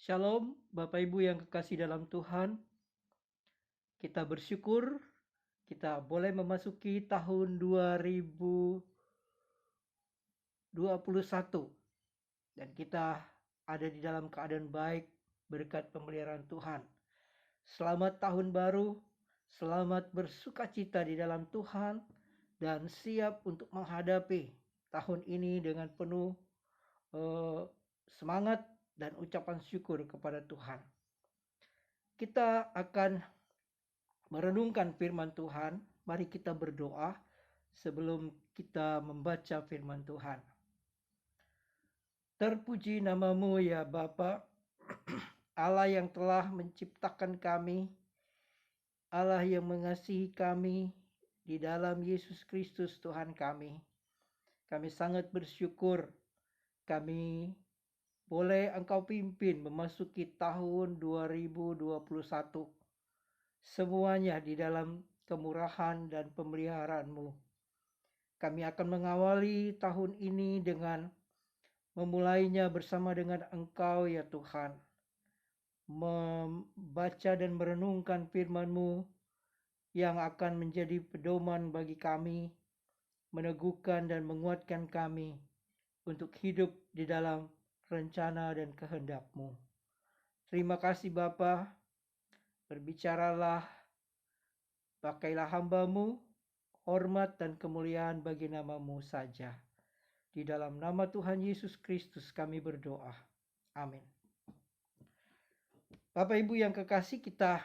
Shalom, Bapak Ibu yang kekasih dalam Tuhan. Kita bersyukur kita boleh memasuki tahun 2021 dan kita ada di dalam keadaan baik berkat pemeliharaan Tuhan. Selamat tahun baru, selamat bersukacita di dalam Tuhan dan siap untuk menghadapi tahun ini dengan penuh semangat dan ucapan syukur kepada Tuhan. Kita akan merenungkan firman Tuhan. Mari kita berdoa sebelum kita membaca firman Tuhan. Terpuji namamu ya Bapa, Allah yang telah menciptakan kami, Allah yang mengasihi kami di dalam Yesus Kristus Tuhan kami. Kami sangat bersyukur kami boleh Engkau pimpin memasuki tahun 2021. Semuanya di dalam kemurahan dan pemeliharaan-Mu. Kami akan mengawali tahun ini dengan memulainya bersama dengan Engkau ya Tuhan. Membaca dan merenungkan firman-Mu yang akan menjadi pedoman bagi kami, meneguhkan dan menguatkan kami untuk hidup di dalam rencana dan kehendak-Mu. Terima kasih Bapa. Berbicaralah, pakailah hamba-Mu, hormat dan kemuliaan bagi nama-Mu saja. Di dalam nama Tuhan Yesus Kristus kami berdoa. Amin. Bapak Ibu yang kekasih, kita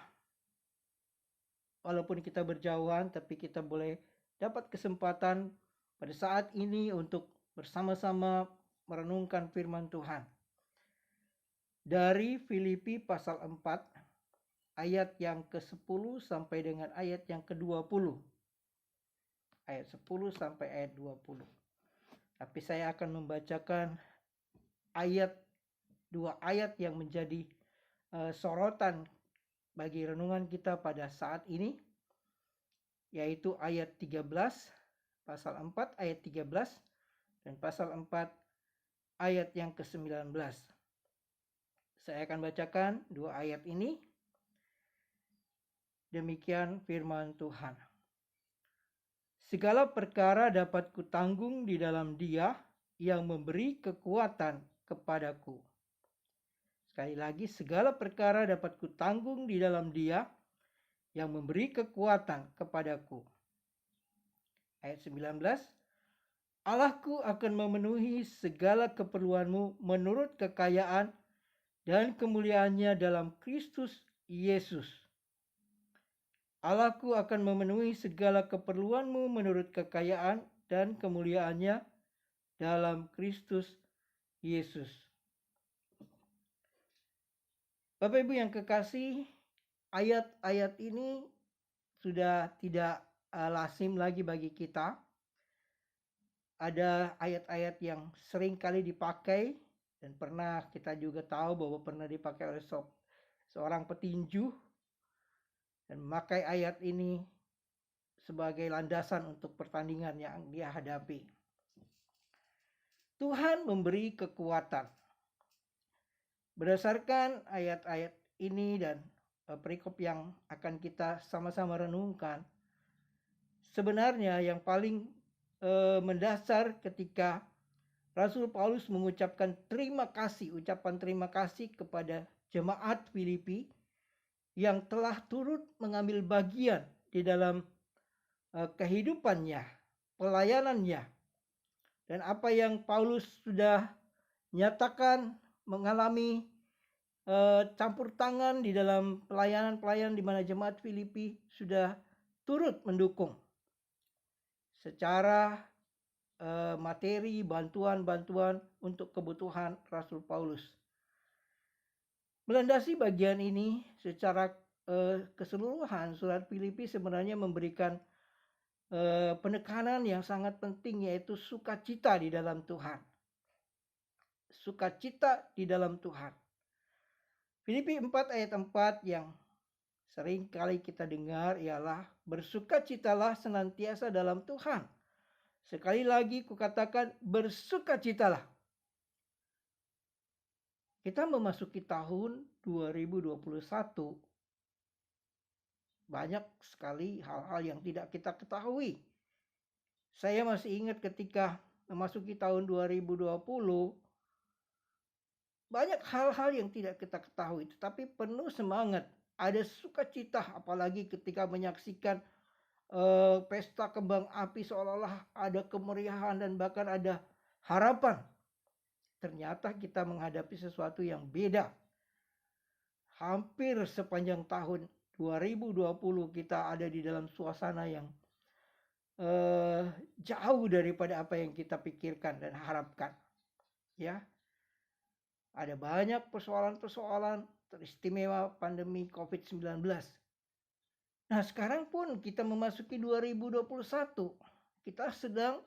walaupun kita berjauhan, tapi kita boleh dapat kesempatan pada saat ini untuk bersama-sama merenungkan firman Tuhan. Dari Filipi pasal 4 ayat yang ke-10 sampai dengan ayat yang ke-20. Ayat 10 sampai ayat 20. Tapi saya akan membacakan dua ayat yang menjadi sorotan bagi renungan kita pada saat ini, yaitu ayat 13, pasal 4 ayat 13, dan pasal 4 ayat yang ke-19. Saya akan bacakan dua ayat ini. Demikian firman Tuhan. Segala perkara dapat kutanggung di dalam Dia yang memberi kekuatan kepadaku. Sekali lagi, segala perkara dapat kutanggung di dalam Dia yang memberi kekuatan kepadaku. Ayat 19. Allahku akan memenuhi segala keperluanmu menurut kekayaan dan kemuliaannya dalam Kristus Yesus. Allahku akan memenuhi segala keperluanmu menurut kekayaan dan kemuliaannya dalam Kristus Yesus. Bapak Ibu yang kekasih, ayat-ayat ini sudah tidak lazim lagi bagi kita. Ada ayat-ayat yang sering kali dipakai dan pernah kita juga tahu bahwa pernah dipakai oleh seorang petinju dan memakai ayat ini sebagai landasan untuk pertandingan yang dia hadapi. Tuhan memberi kekuatan. Berdasarkan ayat-ayat ini dan perikop yang akan kita sama-sama renungkan, sebenarnya yang paling mendasar ketika Rasul Paulus mengucapkan ucapan terima kasih kepada jemaat Filipi yang telah turut mengambil bagian di dalam kehidupannya, pelayanannya, dan apa yang Paulus sudah nyatakan mengalami campur tangan di dalam pelayanan-pelayanan di mana jemaat Filipi sudah turut mendukung secara materi, bantuan-bantuan untuk kebutuhan Rasul Paulus. Melandasi bagian ini secara keseluruhan, surat Filipi sebenarnya memberikan penekanan yang sangat penting, yaitu sukacita di dalam Tuhan. Sukacita di dalam Tuhan. Filipi 4 ayat 4 yang sering kali kita dengar ialah bersukacitalah senantiasa dalam Tuhan. Sekali lagi kukatakan bersukacitalah. Kita memasuki tahun 2021. Banyak sekali hal-hal yang tidak kita ketahui. Saya masih ingat ketika memasuki tahun 2020, banyak hal-hal yang tidak kita ketahui, tetapi penuh semangat. Ada sukacita, apalagi ketika menyaksikan pesta kembang api, seolah-olah ada kemeriahan dan bahkan ada harapan. Ternyata kita menghadapi sesuatu yang beda. Hampir sepanjang tahun 2020 kita ada di dalam suasana yang jauh daripada apa yang kita pikirkan dan harapkan. Ya, ada banyak persoalan-persoalan teristimewa pandemi COVID-19. Nah, sekarang pun kita memasuki 2021. Kita sedang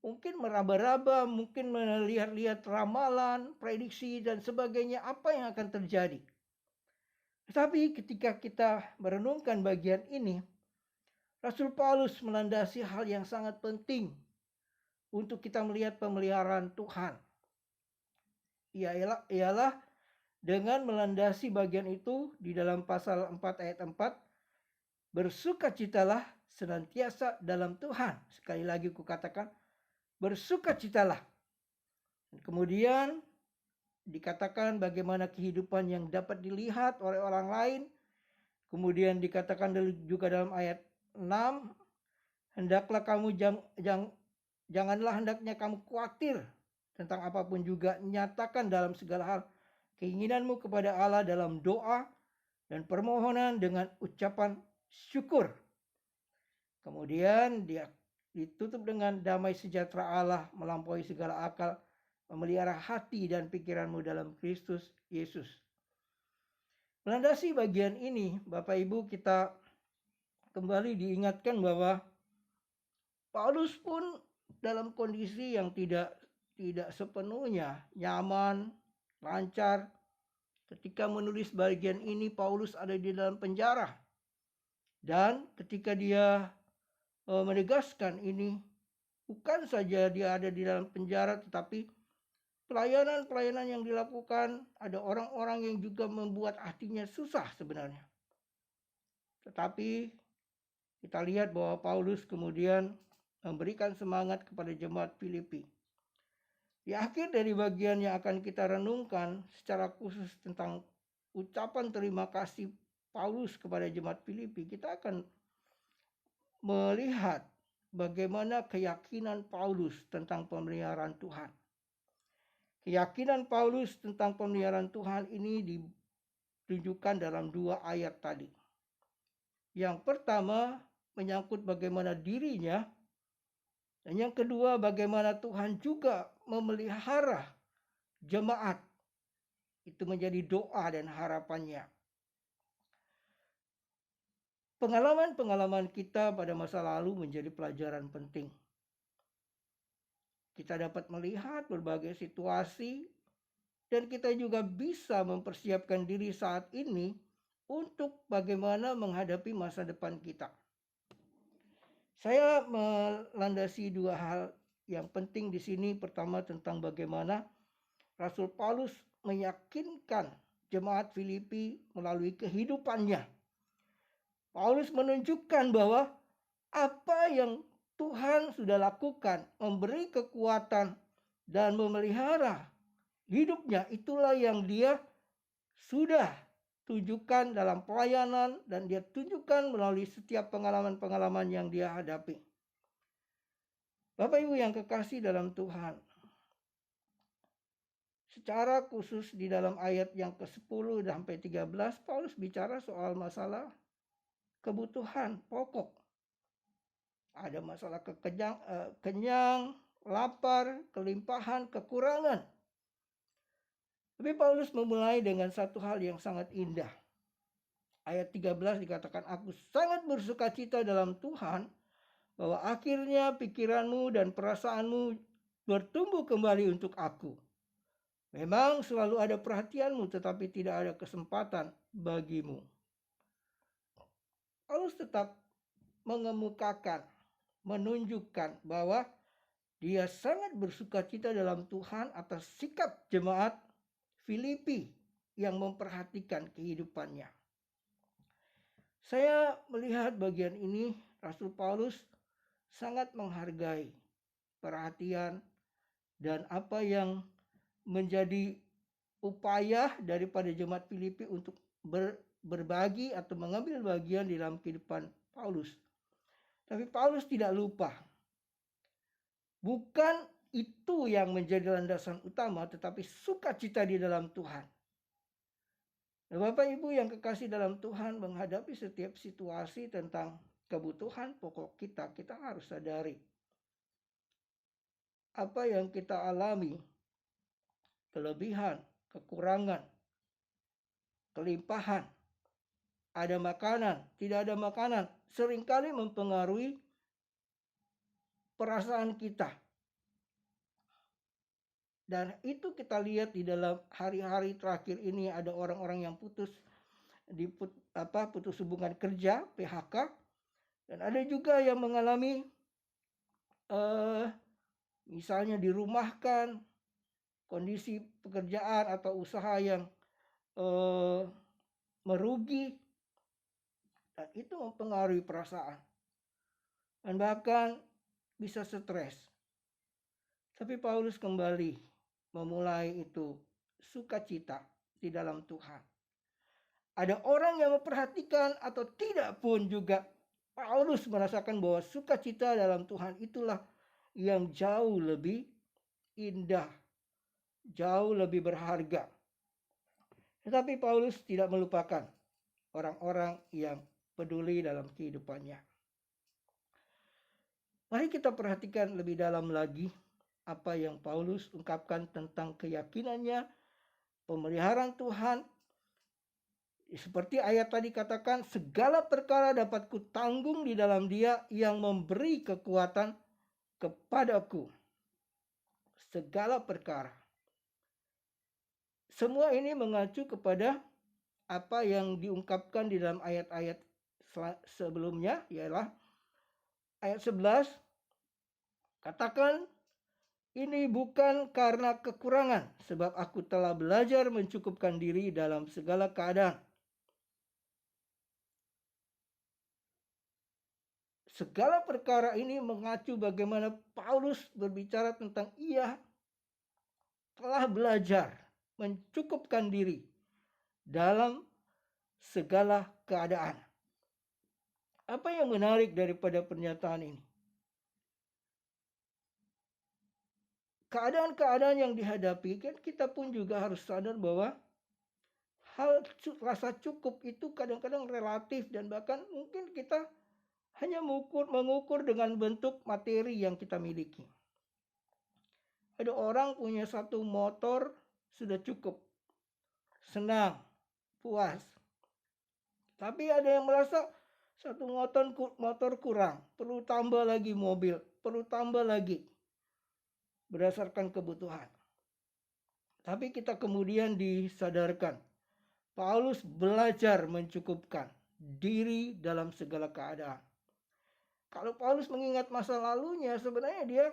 mungkin meraba-raba, mungkin melihat-lihat ramalan, prediksi dan sebagainya apa yang akan terjadi. Tetapi ketika kita merenungkan bagian ini, Rasul Paulus melandasi hal yang sangat penting untuk kita melihat pemeliharaan Tuhan. Ialah dengan melandasi bagian itu di dalam pasal 4 ayat 4, bersukacitalah senantiasa dalam Tuhan. Sekali lagi kukatakan, bersukacitalah. Kemudian dikatakan bagaimana kehidupan yang dapat dilihat oleh orang lain. Kemudian dikatakan juga dalam ayat 6, hendaklah kamu janganlah hendaknya kamu khawatir tentang apapun, juga nyatakan dalam segala hal keinginanmu kepada Allah dalam doa dan permohonan dengan ucapan syukur. Kemudian dia ditutup dengan damai sejahtera Allah melampaui segala akal, memelihara hati dan pikiranmu dalam Kristus Yesus. Melandasi bagian ini, Bapak Ibu, kita kembali diingatkan bahwa Paulus pun dalam kondisi yang tidak sepenuhnya nyaman, lancar. Ketika menulis bagian ini, Paulus ada di dalam penjara. Dan ketika dia menegaskan ini, bukan saja dia ada di dalam penjara, tetapi pelayanan-pelayanan yang dilakukan, ada orang-orang yang juga membuat hatinya susah sebenarnya. Tetapi kita lihat bahwa Paulus kemudian memberikan semangat kepada jemaat Filipi. Di akhir dari bagian yang akan kita renungkan secara khusus tentang ucapan terima kasih Paulus kepada jemaat Filipi, kita akan melihat bagaimana keyakinan Paulus tentang pemeliharaan Tuhan. Keyakinan Paulus tentang pemeliharaan Tuhan ini ditunjukkan dalam 2 ayat tadi. Yang pertama menyangkut bagaimana dirinya, dan yang kedua bagaimana Tuhan juga memelihara jemaat. Itu menjadi doa dan harapannya. Pengalaman-pengalaman kita pada masa lalu menjadi pelajaran penting. Kita dapat melihat berbagai situasi dan kita juga bisa mempersiapkan diri saat ini untuk bagaimana menghadapi masa depan kita. Saya melandasi 2 hal yang penting di sini. Pertama, tentang bagaimana Rasul Paulus meyakinkan jemaat Filipi melalui kehidupannya. Paulus menunjukkan bahwa apa yang Tuhan sudah lakukan, memberi kekuatan dan memelihara hidupnya, itulah yang dia sudah tunjukkan dalam pelayanan dan dia tunjukkan melalui setiap pengalaman-pengalaman yang dia hadapi. Bapak Ibu yang kekasih dalam Tuhan, secara khusus di dalam ayat yang ke-10 sampai 13, Paulus bicara soal masalah kebutuhan pokok. Ada masalah kenyang, lapar, kelimpahan, kekurangan. Tapi Paulus memulai dengan satu hal yang sangat indah. Ayat 13 dikatakan, aku sangat bersukacita dalam Tuhan bahwa akhirnya pikiranmu dan perasaanmu bertumbuh kembali untuk aku. Memang selalu ada perhatianmu, tetapi tidak ada kesempatan bagimu. Paulus tetap mengemukakan, menunjukkan bahwa dia sangat bersukacita dalam Tuhan atas sikap jemaat Filipi yang memperhatikan kehidupannya. Saya melihat bagian ini Rasul Paulus sangat menghargai perhatian dan apa yang menjadi upaya daripada jemaat Filipi untuk berbagi atau mengambil bagian di dalam kehidupan Paulus. Tapi Paulus tidak lupa. Bukan itu yang menjadi landasan utama, tetapi sukacita di dalam Tuhan. Nah, Bapak Ibu yang kekasih dalam Tuhan, menghadapi setiap situasi tentang kebutuhan pokok kita, kita harus sadari apa yang kita alami, kelebihan, kekurangan, kelimpahan, ada makanan, tidak ada makanan, seringkali mempengaruhi perasaan kita. Dan itu kita lihat di dalam hari-hari terakhir ini, ada orang-orang yang putus hubungan kerja, PHK, dan ada juga yang mengalami misalnya dirumahkan, kondisi pekerjaan atau usaha yang merugi, dan itu mempengaruhi perasaan dan bahkan bisa stres. Tapi Paulus kembali memulai itu sukacita di dalam Tuhan. Ada orang yang memperhatikan atau tidak pun juga, Paulus merasakan bahwa sukacita dalam Tuhan itulah yang jauh lebih indah, jauh lebih berharga. Tetapi Paulus tidak melupakan orang-orang yang peduli dalam kehidupannya. Mari kita perhatikan lebih dalam lagi apa yang Paulus ungkapkan tentang keyakinannya, pemeliharaan Tuhan. Seperti ayat tadi katakan, segala perkara dapat kutanggung di dalam Dia yang memberi kekuatan kepadaku. Segala perkara. Semua ini mengacu kepada apa yang diungkapkan di dalam ayat-ayat sebelumnya, ialah ayat 11, katakan, ini bukan karena kekurangan, sebab aku telah belajar mencukupkan diri dalam segala keadaan. Segala perkara ini mengacu bagaimana Paulus berbicara tentang ia telah belajar mencukupkan diri dalam segala keadaan. Apa yang menarik daripada pernyataan ini? Keadaan-keadaan yang dihadapi, kan kita pun juga harus sadar bahwa rasa cukup itu kadang-kadang relatif, dan bahkan mungkin kita hanya mengukur dengan bentuk materi yang kita miliki. Ada orang punya satu motor sudah cukup, senang, puas. Tapi ada yang merasa satu motor kurang, perlu tambah lagi mobil, perlu tambah lagi berdasarkan kebutuhan. Tapi kita kemudian disadarkan, Paulus belajar mencukupkan diri dalam segala keadaan. Kalau Paulus mengingat masa lalunya, sebenarnya dia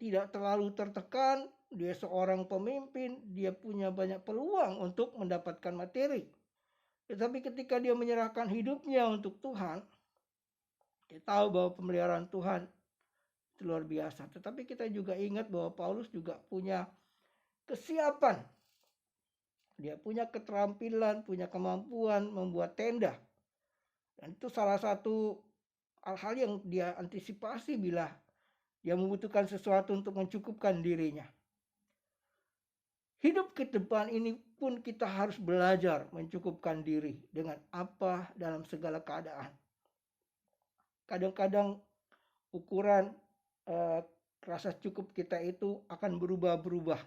tidak terlalu tertekan. Dia seorang pemimpin, dia punya banyak peluang untuk mendapatkan materi. Tetapi ketika dia menyerahkan hidupnya untuk Tuhan, dia tahu bahwa pemeliharaan Tuhan itu luar biasa. Tetapi kita juga ingat bahwa Paulus juga punya kesiapan. Dia punya keterampilan, punya kemampuan membuat tenda. Dan itu salah satu hal-hal yang dia antisipasi bila dia membutuhkan sesuatu untuk mencukupkan dirinya. Hidup ke depan ini pun kita harus belajar mencukupkan diri dengan apa dalam segala keadaan. Kadang-kadang ukuran rasa cukup kita itu akan berubah-ubah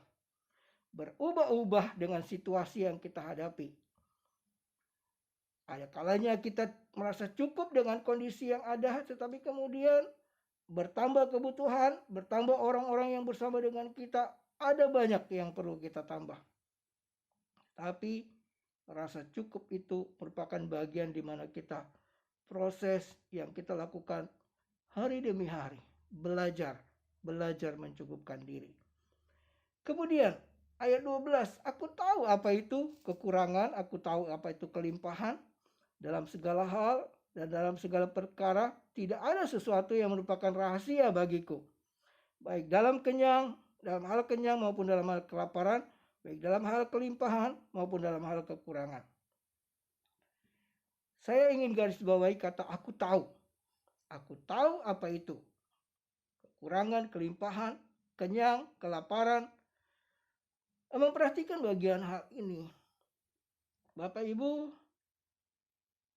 dengan situasi yang kita hadapi. Ada kalanya kita merasa cukup dengan kondisi yang ada, tetapi kemudian bertambah kebutuhan, bertambah orang-orang yang bersama dengan kita, ada banyak yang perlu kita tambah. Tapi rasa cukup itu merupakan bagian di mana kita proses yang kita lakukan hari demi hari, belajar mencukupkan diri. Kemudian Ayat 12, aku tahu apa itu kekurangan, aku tahu apa itu kelimpahan. Dalam segala hal dan dalam segala perkara tidak ada sesuatu yang merupakan rahasia bagiku. Baik dalam hal kenyang maupun dalam hal kelaparan, baik dalam hal kelimpahan maupun dalam hal kekurangan. Saya ingin garis bawahi kata aku tahu. Aku tahu apa itu kekurangan, kelimpahan, kenyang, kelaparan. Memperhatikan bagian hal ini, Bapak Ibu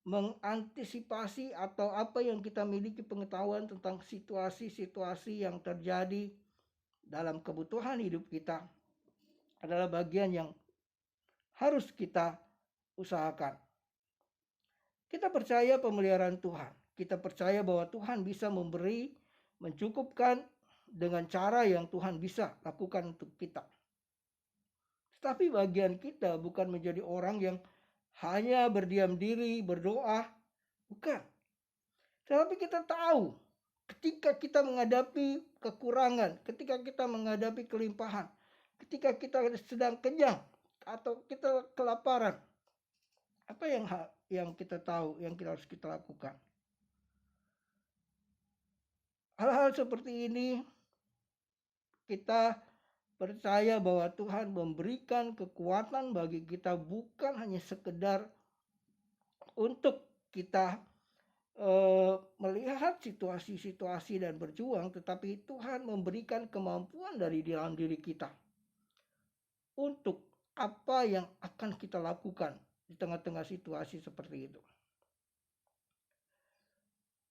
mengantisipasi atau apa yang kita miliki pengetahuan tentang situasi-situasi yang terjadi dalam kebutuhan hidup kita adalah bagian yang harus kita usahakan. Kita percaya pemeliharaan Tuhan. Kita percaya bahwa Tuhan bisa memberi, mencukupkan dengan cara yang Tuhan bisa lakukan untuk kita. Tetapi bagian kita bukan menjadi orang yang hanya berdiam diri, berdoa. Bukan. Tetapi kita tahu ketika kita menghadapi kekurangan, ketika kita menghadapi kelimpahan, ketika kita sedang kenyang atau kita kelaparan, apa yang kita tahu, yang kita harus kita lakukan? Hal-hal seperti ini kita percaya bahwa Tuhan memberikan kekuatan bagi kita bukan hanya sekedar untuk kita melihat situasi-situasi dan berjuang, tetapi Tuhan memberikan kemampuan dari dalam diri kita untuk apa yang akan kita lakukan di tengah-tengah situasi seperti itu.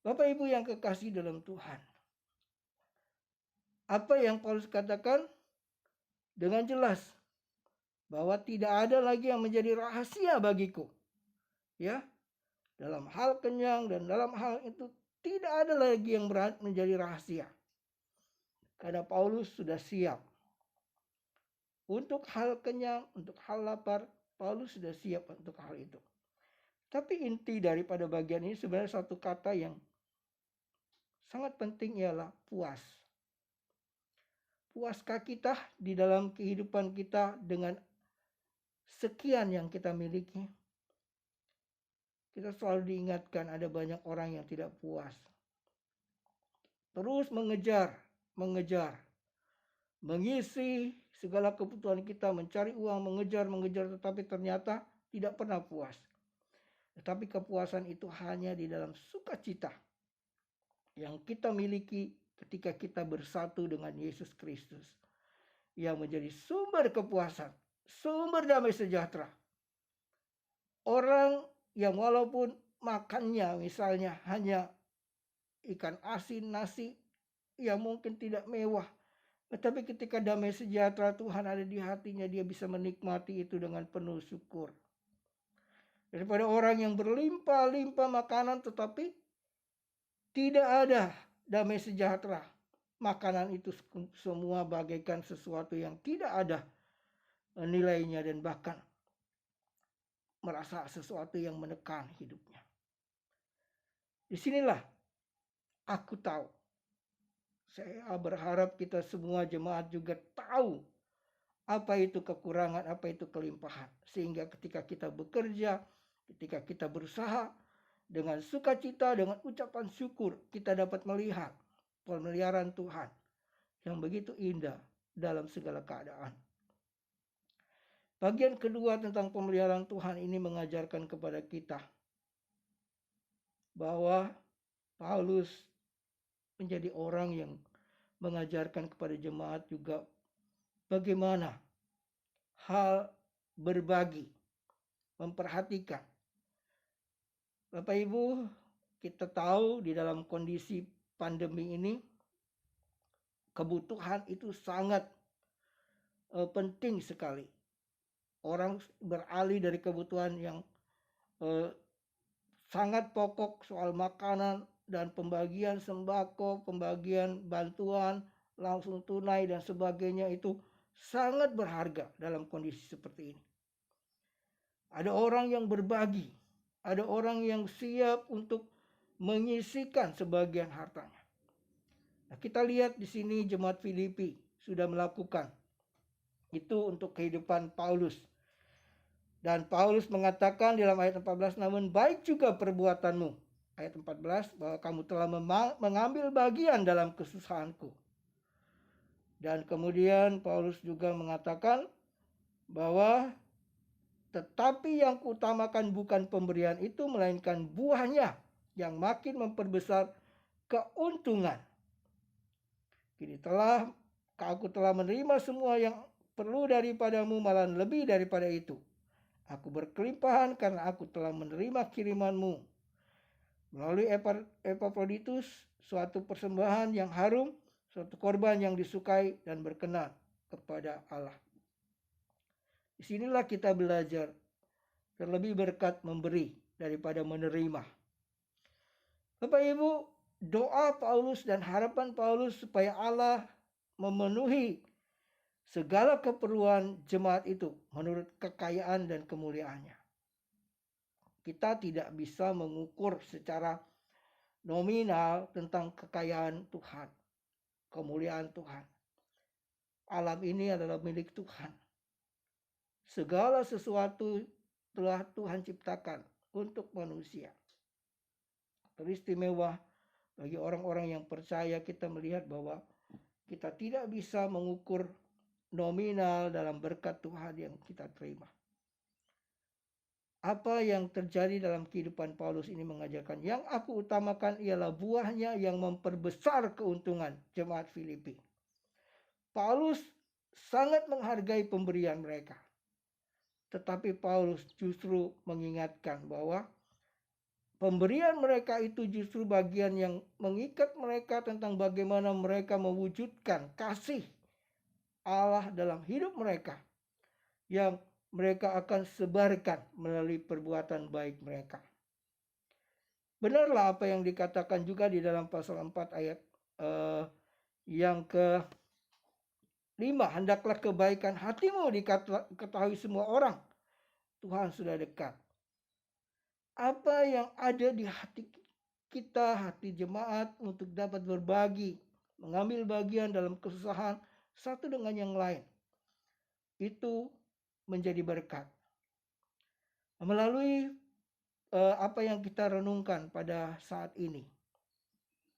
Bapak Ibu yang kekasih dalam Tuhan, apa yang Paulus katakan dengan jelas bahwa tidak ada lagi yang menjadi rahasia bagiku, ya, dalam hal kenyang dan dalam hal itu tidak ada lagi yang menjadi rahasia, karena Paulus sudah siap untuk hal kenyang, untuk hal lapar. Paulus sudah siap untuk hal itu. Tapi inti daripada bagian ini sebenarnya satu kata yang sangat penting, ialah puas. Puaskah kita di dalam kehidupan kita dengan sekian yang kita miliki? Kita selalu diingatkan ada banyak orang yang tidak puas. Terus mengejar, mengisi segala kebutuhan kita, mencari uang, mengejar, tetapi ternyata tidak pernah puas. Tetapi kepuasan itu hanya di dalam sukacita yang kita miliki ketika kita bersatu dengan Yesus Kristus, yang menjadi sumber kepuasan, sumber damai sejahtera. Orang yang walaupun makannya misalnya hanya ikan asin, nasi yang mungkin tidak mewah, tetapi ketika damai sejahtera Tuhan ada di hatinya, dia bisa menikmati itu dengan penuh syukur. Daripada orang yang berlimpah-limpah makanan tetapi tidak ada damai sejahtera. Makanan itu semua bagaikan sesuatu yang tidak ada nilainya dan bahkan merasa sesuatu yang menekan hidupnya. Disinilah aku tahu. Saya berharap kita semua jemaat juga tahu apa itu kekurangan, apa itu kelimpahan. Sehingga ketika kita bekerja, ketika kita berusaha dengan sukacita, dengan ucapan syukur, kita dapat melihat pemeliharaan Tuhan yang begitu indah dalam segala keadaan. Bagian kedua tentang pemeliharaan Tuhan ini mengajarkan kepada kita bahwa Paulus menjadi orang yang mengajarkan kepada jemaat juga bagaimana hal berbagi, memperhatikan. Bapak Ibu, kita tahu di dalam kondisi pandemi ini kebutuhan itu sangat penting sekali. Orang beralih dari kebutuhan yang sangat pokok soal makanan dan pembagian sembako, pembagian bantuan langsung tunai dan sebagainya, itu sangat berharga dalam kondisi seperti ini. Ada orang yang berbagi, ada orang yang siap untuk menyisihkan sebagian hartanya. Nah, kita lihat di sini jemaat Filipi sudah melakukan Itu untuk kehidupan Paulus. Dan Paulus mengatakan dalam ayat 14, namun baik juga perbuatanmu. Ayat 14, bahwa kamu telah mengambil bagian dalam kesusahanku. Dan kemudian Paulus juga mengatakan bahwa tetapi yang kuutamakan bukan pemberian itu, melainkan buahnya yang makin memperbesar keuntungan. Kini aku telah menerima semua yang perlu daripadamu, malah lebih daripada itu. Aku berkelimpahan karena aku telah menerima kirimanmu melalui Epaphroditus, suatu persembahan yang harum, suatu korban yang disukai dan berkenan kepada Allah. Disinilah kita belajar terlebih berkat memberi daripada menerima. Bapak Ibu, doa Paulus dan harapan Paulus supaya Allah memenuhi segala keperluan jemaat itu menurut kekayaan dan kemuliaannya. Kita tidak bisa mengukur secara nominal tentang kekayaan Tuhan, kemuliaan Tuhan. Alam ini adalah milik Tuhan. Segala sesuatu telah Tuhan ciptakan untuk manusia. Teristimewa bagi orang-orang yang percaya, kita melihat bahwa kita tidak bisa mengukur nominal dalam berkat Tuhan yang kita terima. Apa yang terjadi dalam kehidupan Paulus ini mengajarkan, yang aku utamakan ialah buahnya yang memperbesar keuntungan jemaat Filipi. Paulus sangat menghargai pemberian mereka. Tetapi Paulus justru mengingatkan bahwa pemberian mereka itu justru bagian yang mengikat mereka tentang bagaimana mereka mewujudkan kasih Allah dalam hidup mereka, yang mereka akan sebarkan melalui perbuatan baik mereka. Benarlah apa yang dikatakan juga di dalam pasal 4 ayat yang ke-5. Hendaklah kebaikan hatimu diketahui semua orang. Tuhan sudah dekat. Apa yang ada di hati kita, hati jemaat, untuk dapat berbagi, mengambil bagian dalam kesusahan satu dengan yang lain, itu menjadi berkat. Melalui apa yang kita renungkan pada saat ini,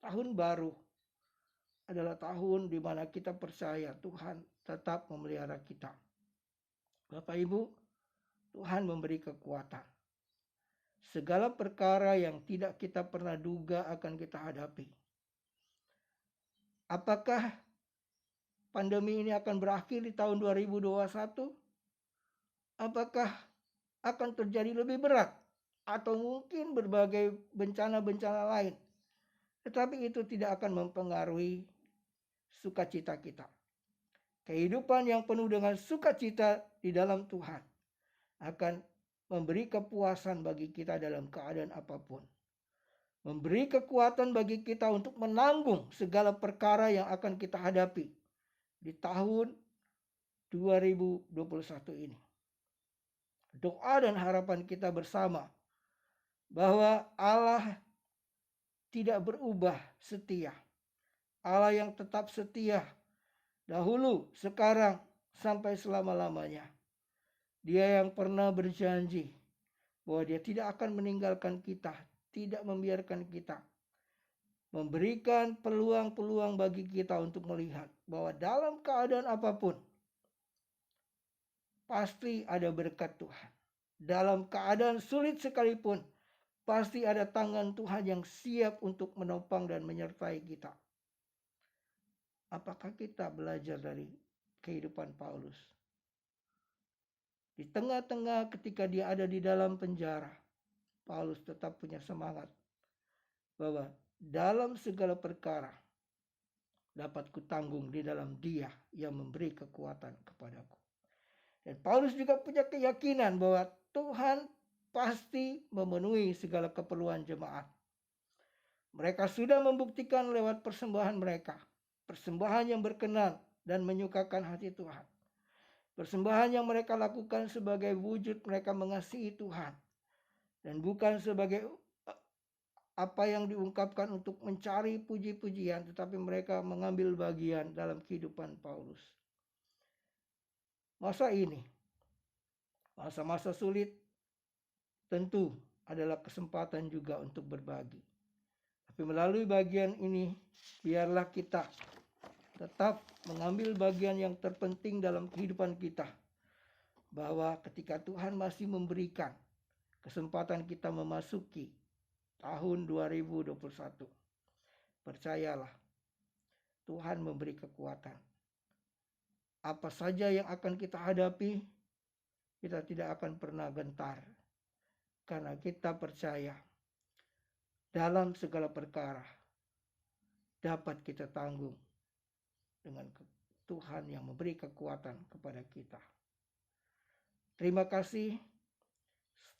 tahun baru adalah tahun di mana kita percaya Tuhan tetap memelihara kita. Bapak Ibu, Tuhan memberi kekuatan. Segala perkara yang tidak kita pernah duga akan kita hadapi. Apakah pandemi ini akan berakhir di tahun 2021? Apakah akan terjadi lebih berat? Atau mungkin berbagai bencana-bencana lain? Tetapi itu tidak akan mempengaruhi sukacita kita. Kehidupan yang penuh dengan sukacita di dalam Tuhan akan memberi kepuasan bagi kita dalam keadaan apapun. Memberi kekuatan bagi kita untuk menanggung segala perkara yang akan kita hadapi di tahun 2021 ini. Doa dan harapan kita bersama bahwa Allah tidak berubah setia. Allah yang tetap setia dahulu, sekarang, sampai selama-lamanya. Dia yang pernah berjanji bahwa Dia tidak akan meninggalkan kita, tidak membiarkan kita. Memberikan peluang-peluang bagi kita untuk melihat bahwa dalam keadaan apapun, pasti ada berkat Tuhan. Dalam keadaan sulit sekalipun, pasti ada tangan Tuhan yang siap untuk menopang dan menyertai kita. Apakah kita belajar dari kehidupan Paulus? Di tengah-tengah ketika dia ada di dalam penjara, Paulus tetap punya semangat bahwa dalam segala perkara dapat kutanggung di dalam Dia yang memberi kekuatan kepadaku. Dan Paulus juga punya keyakinan bahwa Tuhan pasti memenuhi segala keperluan jemaat. Mereka sudah membuktikan lewat persembahan mereka, persembahan yang berkenan dan menyukakan hati Tuhan. Persembahan yang mereka lakukan sebagai wujud mereka mengasihi Tuhan, dan bukan sebagai apa yang diungkapkan untuk mencari puji-pujian, tetapi mereka mengambil bagian dalam kehidupan Paulus. Masa ini, masa-masa sulit tentu adalah kesempatan juga untuk berbagi. Tapi melalui bagian ini, biarlah kita tetap mengambil bagian yang terpenting dalam kehidupan kita. Bahwa ketika Tuhan masih memberikan kesempatan kita memasuki tahun 2021, percayalah, Tuhan memberi kekuatan. Apa saja yang akan kita hadapi, kita tidak akan pernah gentar. Karena kita percaya dalam segala perkara dapat kita tanggung dengan Tuhan yang memberi kekuatan kepada kita. Terima kasih.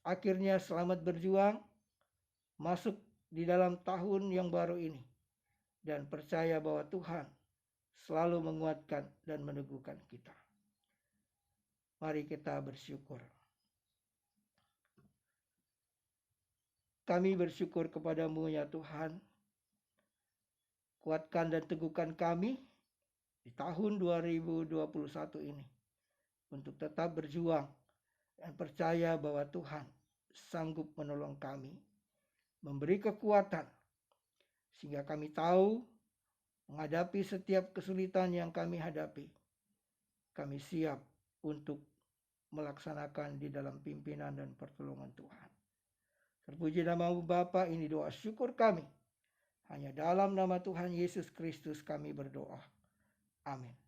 Akhirnya selamat berjuang masuk di dalam tahun yang baru ini. Dan percaya bahwa Tuhan selalu menguatkan dan meneguhkan kita. Mari kita bersyukur. Kami bersyukur kepadamu ya Tuhan. Kuatkan dan teguhkan kami di tahun 2021 ini. Untuk tetap berjuang dan percaya bahwa Tuhan sanggup menolong kami. Memberi kekuatan. Sehingga kami tahu menghadapi setiap kesulitan yang kami hadapi. Kami siap untuk melaksanakan di dalam pimpinan dan pertolongan Tuhan. Terpuji nama-Mu Bapa, ini doa syukur kami. Hanya dalam nama Tuhan Yesus Kristus kami berdoa. Amin.